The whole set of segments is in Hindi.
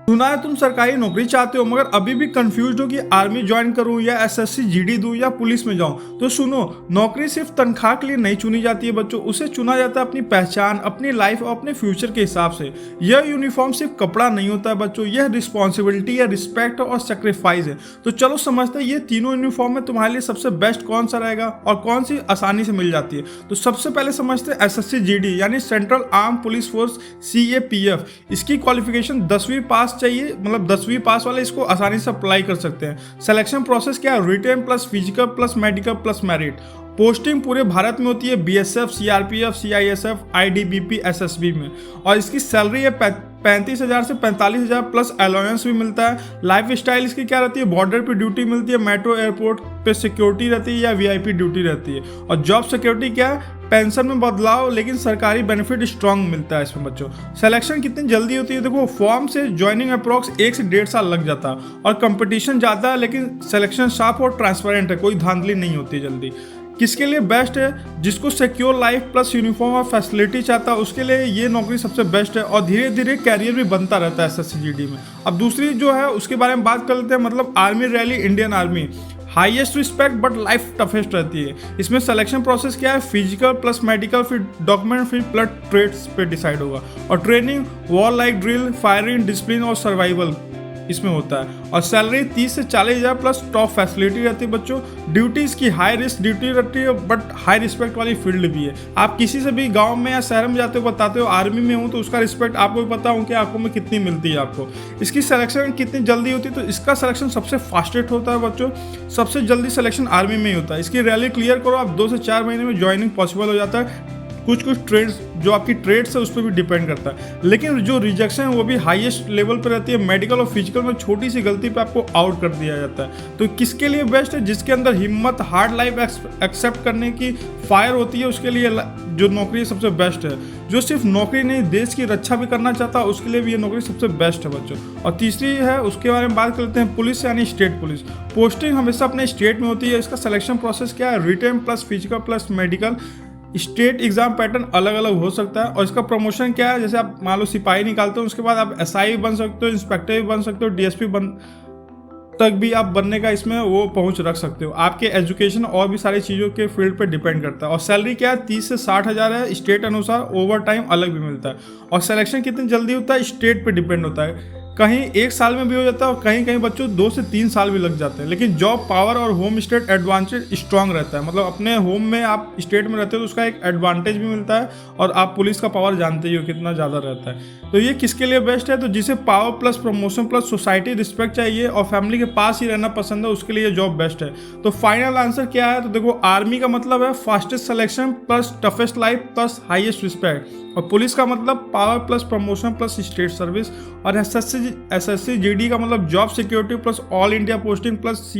सुना है तुम सरकारी नौकरी चाहते हो मगर अभी भी कंफ्यूज हो कि आर्मी ज्वाइन करूं या एसएससी जीडी दूं या पुलिस में जाऊं। तो सुनो, नौकरी सिर्फ तनख्वाह के लिए नहीं चुनी जाती है बच्चों, उसे चुना जाता है अपनी पहचान, अपनी लाइफ और अपने फ्यूचर के हिसाब से। यह यूनिफॉर्म सिर्फ कपड़ा नहीं होता है बच्चों, यह रिस्पॉन्सिबिलिटी है, रिस्पेक्ट और सेक्रीफाइस है। तो चलो समझते हैं ये तीनों यूनिफॉर्म में तुम्हारे लिए सबसे बेस्ट कौन सा रहेगा और कौन सी आसानी से मिल जाती है। तो सबसे पहले समझते हैं एसएससी जीडी यानी central arm police force CAPF। इसकी क्वालिफिकेशन 10वीं पास चाहिए, मतलब 10वीं पास वाले इसको आसानी से अप्लाई कर सकते हैं। सिलेक्शन प्रोसेस क्या है? Written plus physical plus medical plus merit. Posting पूरे भारत में होती है BSF, CRPF, CISF, IDBP, SSB में। और इसकी सैलरी है 35,000 से 45,000 प्लस अलाउंस भी मिलता है। लाइफ स्टाइल इसकी क्या रहती है? बॉर्डर पे ड्यूटी मिलती है, मेट्रो एयरपोर्ट पे सिक्योरिटी रहती है या VIP ड्यूटी रहती है। और जॉब सिक्योरिटी क्या है? पेंशन में बदलाव लेकिन सरकारी बेनिफिट स्ट्रांग मिलता है इसमें बच्चों। सिलेक्शन कितनी जल्दी होती है? देखो, फॉर्म से ज्वाइनिंग अप्रोक्स 1 से 1.5 साल लग जाता है और कंपटीशन ज़्यादा है, लेकिन सिलेक्शन साफ और ट्रांसपेरेंट है, कोई धांधली नहीं होती जल्दी। किसके लिए बेस्ट है? जिसको सिक्योर लाइफ प्लस यूनिफॉर्म और फैसिलिटी चाहता है उसके लिए ये नौकरी सबसे बेस्ट है और धीरे धीरे कैरियर भी बनता रहता है एसएससी जीडी में। अब दूसरी जो है उसके बारे में बात कर लेते हैं, मतलब army rally Indian army. Highest respect but life toughest रहती है। इसमें सिलेक्शन प्रोसेस क्या है? फिजिकल प्लस मेडिकल फिर डॉक्यूमेंट फिर प्लस ट्रेड्स पे डिसाइड होगा। और training war like drill, firing, discipline और सर्वाइवल इसमें होता है। और सैलरी 30 से 40,000 प्लस टॉप फैसिलिटी रहती है बच्चों। ड्यूटीज की हाई रिस्क ड्यूटी रहती है बट हाई रिस्पेक्ट वाली फील्ड भी है। आप किसी से भी गांव में या शहर में जाते हो बताते हो आर्मी में हूँ, तो उसका रिस्पेक्ट आपको भी पता हो कि आपको में कितनी मिलती है आपको। इसकी सिलेक्शन कितनी जल्दी होती है? तो इसका सिलेक्शन सबसे फास्टेस्ट होता है बच्चों, सबसे जल्दी सिलेक्शन आर्मी में ही होता है। इसकी रैली क्लियर करो आप 2 से 4 महीने में ज्वाइनिंग पॉसिबल हो जाता है। कुछ ट्रेड्स जो आपकी ट्रेड्स है उस पर भी डिपेंड करता है, लेकिन जो रिजेक्शन है वो भी हाईएस्ट लेवल पर रहती है। मेडिकल और फिजिकल में छोटी सी गलती पे आपको आउट कर दिया जाता है। तो किसके लिए बेस्ट है? जिसके अंदर हिम्मत, हार्ड लाइफ एक्सेप्ट करने की फायर होती है, उसके लिए जो नौकरी सबसे बेस्ट है। जो सिर्फ नौकरी नहीं देश की रक्षा भी करना चाहता है उसके लिए भी ये नौकरी सबसे बेस्ट है बच्चों। और तीसरी है उसके बारे में बात करते हैं, पुलिस यानी स्टेट पुलिस। पोस्टिंग हमेशा अपने स्टेट में होती है। इसका सिलेक्शन प्रोसेस क्या है? Written plus physical plus medical. State exam pattern अलग अलग हो सकता है। और इसका प्रमोशन क्या है? जैसे आप मान लो सिपाही निकालते हो, उसके बाद आप SI बन सकते हो, इंस्पेक्टर भी बन सकते हो, DSP तक भी आप बनने का इसमें वो पहुंच रख सकते हो। आपके एजुकेशन और भी सारी चीज़ों के फील्ड पे डिपेंड करता है। और सैलरी क्या है? 30 से 60,000 है। स्टेट अनुसार ओवर टाइम अलग भी मिलता है। और सिलेक्शन कितनी जल्दी होता है? स्टेट पे डिपेंड होता है। कहीं 1 साल में भी हो जाता है और कहीं कहीं बच्चों 2 से 3 साल भी लग जाते हैं। लेकिन जॉब पावर और होम स्टेट एडवांटेज स्ट्रांग रहता है, मतलब अपने होम में आप स्टेट में रहते हो तो उसका एक एडवांटेज भी मिलता है। और आप पुलिस का पावर जानते ही हो कितना ज़्यादा रहता है। तो ये किसके लिए बेस्ट है? तो जिसे power plus promotion plus society respect चाहिए और फैमिली के पास ही रहना पसंद है उसके लिए ये जॉब बेस्ट है। तो फाइनल आंसर क्या है? तो देखो, आर्मी का मतलब है fastest selection plus toughest life plus highest respect. और पुलिस का मतलब power plus promotion plus state service. और एसएससी जीडी का मतलब job security plus all India posting plus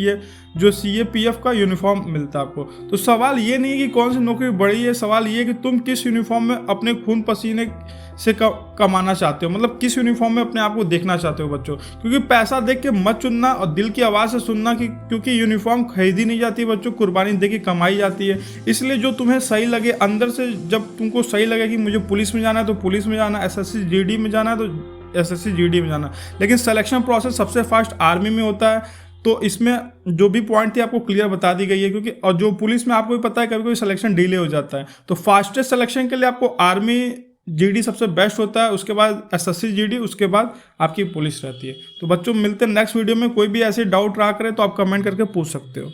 जो CAPF का यूनिफॉर्म मिलता है आपको। तो सवाल ये नहीं है कि कौन सी नौकरी बड़ी है, सवाल ये है कि तुम किस यूनिफॉर्म में अपने खून पसीने से कमाना चाहते हो, मतलब किस यूनिफॉर्म में अपने आप को देखना चाहते हो बच्चों। क्योंकि पैसा देख के मत चुनना और दिल की आवाज़ से सुनना, क्योंकि यूनिफॉर्म खरीदी नहीं जाती बच्चों, कुर्बानी दे के कमाई जाती है। इसलिए जो तुम्हें सही लगे अंदर से, जब तुमको सही लगे कि मुझे पुलिस में जाना है तो पुलिस में जाना, एसएससी जीडी में जाना है तो एसएससी जीडी में जाना। लेकिन सिलेक्शन प्रोसेस सबसे फास्ट आर्मी में होता है। तो इसमें जो भी पॉइंट थी आपको क्लियर बता दी गई है, क्योंकि और जो पुलिस में आपको भी पता है कभी कभी सिलेक्शन डिले हो जाता है। तो फास्टेस्ट सिलेक्शन के लिए आपको आर्मी जीडी सबसे बेस्ट होता है, उसके बाद एसएससी जीडी, उसके बाद आपकी पुलिस रहती है। तो बच्चों मिलते हैं नेक्स्ट वीडियो में। कोई भी ऐसे डाउट रहा करे तो आप कमेंट करके पूछ सकते हो।